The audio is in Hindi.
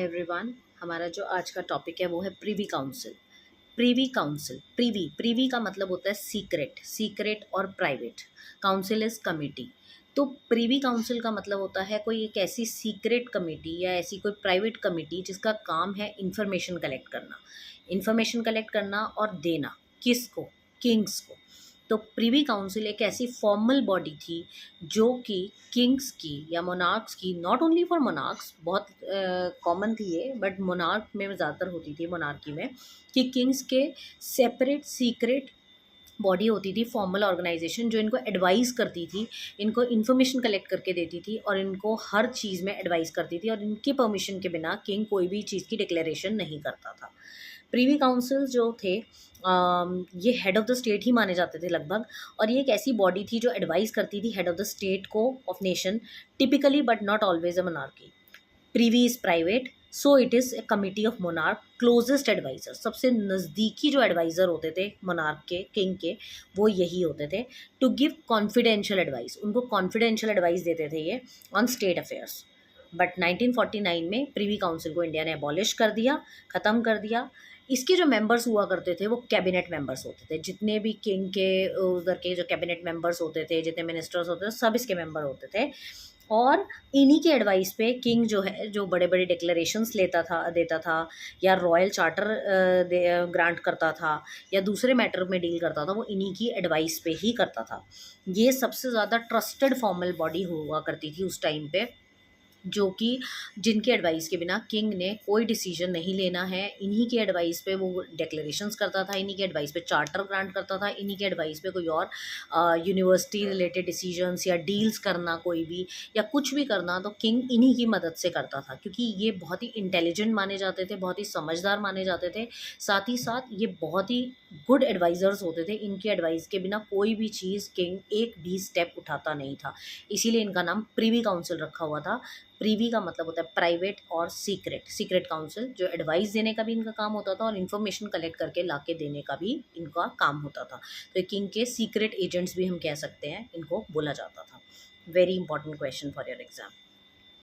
Hi everyone. हमारा जो आज का टॉपिक है वो है प्रीवी काउंसिल। प्रीवी काउंसिल, प्रीवी प्रीवी का मतलब होता है सीक्रेट, सीक्रेट और प्राइवेट। Council is committee. तो प्रीवी काउंसिल का मतलब होता है कोई एक ऐसी सीक्रेट कमेटी या ऐसी कोई प्राइवेट कमेटी जिसका काम है इंफॉर्मेशन कलेक्ट करना, इंफॉर्मेशन कलेक्ट करना और देना किसको, किंग्स को। तो प्रीवी काउंसिल एक ऐसी फॉर्मल बॉडी थी जो कि किंग्स की या मोनार्क्स की, नॉट ओनली फॉर मोनार्क्स, बहुत कॉमन थी ये, बट मोनार्क में ज़्यादातर होती थी, मोनार्की में, कि किंग्स के सेपरेट सीक्रेट बॉडी होती थी, फॉर्मल ऑर्गेनाइजेशन, जो इनको एडवाइस करती थी, इनको इन्फॉर्मेशन कलेक्ट करके देती थी और इनको हर चीज़ में एडवाइस करती थी, और इनकी परमिशन के बिना किंग कोई भी चीज़ की डिक्लेरेशन नहीं करता था। प्रीवी काउंसिल जो थे ये हेड ऑफ़ द स्टेट ही माने जाते थे लगभग, और ये एक ऐसी बॉडी थी जो एडवाइस करती थी हेड ऑफ़ द स्टेट को, of nation, typically but not always a monarchy. Privy is private, so it is a committee of monarch. Closest adviser, सबसे नज़दीकी जो एडवाइज़र होते थे मोनार्क के, किंग के, वो यही होते थे। टू गिव कॉन्फिडेंशियल एडवाइस, उनको कॉन्फिडेंशियल एडवाइस देते थे ये ऑन स्टेट अफेयर्स। बट 1949 में प्रीवी काउंसिल को इंडिया ने अबॉलिश कर दिया, ख़त्म कर दिया। इसके जो मेंबर्स हुआ करते थे वो कैबिनेट मेंबर्स होते थे। जितने भी किंग के उधर के जो कैबिनेट मेंबर्स होते थे, जितने मिनिस्टर्स होते थे, सब इसके मेंबर होते थे। और इन्हीं के एडवाइस पे किंग जो है, जो बड़े बड़े डिक्लेरेशंस लेता था, देता था, या रॉयल चार्टर ग्रांट करता था, या दूसरे मैटर में डील करता था, वो इन्हीं की एडवाइस पे ही करता था। ये सबसे ज़्यादा ट्रस्टेड फॉर्मल बॉडी हुआ करती थी उस टाइम पे, जो कि जिनके एडवाइस के बिना किंग ने कोई डिसीजन नहीं लेना है। इन्हीं के एडवाइस पे वो डिक्लेरेशंस करता था, इन्हीं के एडवाइस पे चार्टर ग्रांट करता था, इन्हीं के एडवाइस पे कोई और यूनिवर्सिटी रिलेटेड डिसीजंस या डील्स करना, कोई भी या कुछ भी करना, तो किंग इन्हीं की मदद से करता था, क्योंकि ये बहुत ही इंटेलिजेंट माने जाते थे, बहुत ही समझदार माने जाते थे। साथ ही साथ ये बहुत ही गुड एडवाइज़र्स होते थे। इनके एडवाइस के बिना कोई भी चीज़ किंग एक भी स्टेप उठाता नहीं था, इसीलिए इनका नाम प्रीवी काउंसिल रखा हुआ था। प्रीवी का मतलब होता है प्राइवेट और सीक्रेट, सीक्रेट काउंसिल, जो एडवाइस देने का भी इनका काम होता था और इन्फॉर्मेशन कलेक्ट करके लाके देने का भी इनका काम होता था। तो किंग के सीक्रेट एजेंट्स भी हम कह सकते हैं, इनको बोला जाता था। Very important question for your exam.